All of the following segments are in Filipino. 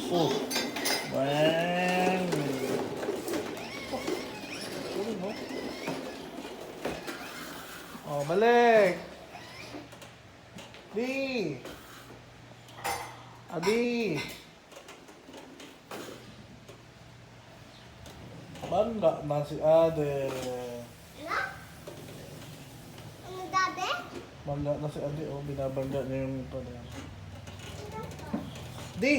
Oh. Bang. Oh, balik. Di. Adi. Bangga na si Ade. Ano, Daddy? Bangga na si Ade. Oh, binabangga niya yung ito niya. Di.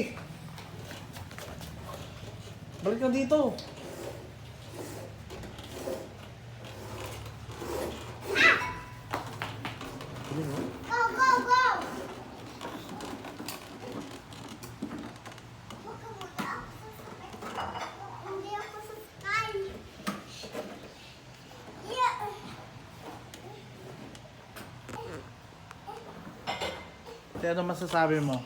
Balik ka dito. Balik mo. Go, go, go! Huwag ka muna. Hindi ako sasakay. Yeah. Kaya ano masasabi mo?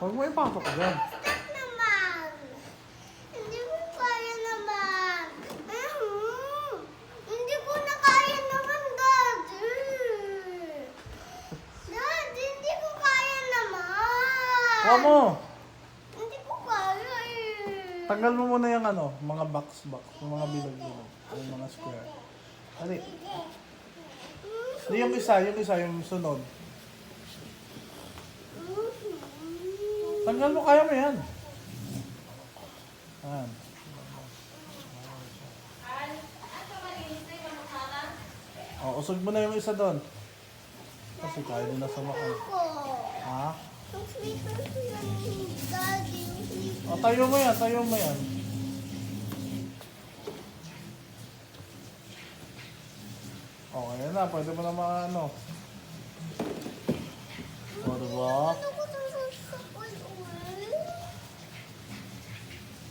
Huwag mo ipasok dyan. Stop naman! Hindi ko kaya naman. Hindi ko na kaya naman, Daddy. Daddy, hindi ko kaya naman. Huwag mo! Hindi ko kaya eh. Tanggal mo muna yung ano, mga box, yung mga bilog-bilog, yung mga square. Dali. Hindi yung isa, yung sunod. Tanggal mo, kaya mo yan. Yan. O, usog mo na yung isa doon. Kasi kaya din na sumakay. Ako. Ha? Yung sleeper ko yan, Daddy. Yung sleeper. O, tayo mo yan, tayo mo yan. Okay na, pwede mo na mga ano. O, diba? Ano ko sasakay ulit?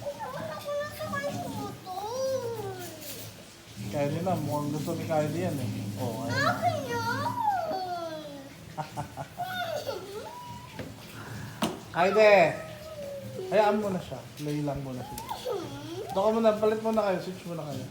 Naman ako nasakay sa motor. Kylie na, mukhang gusto ni Kylie yan eh. O, ayun na. Akin yan! Kylie! Hayaan mo na siya. Play lang mo na siya. Doon ka muna, palit mo na kayo, switch mo na kayo.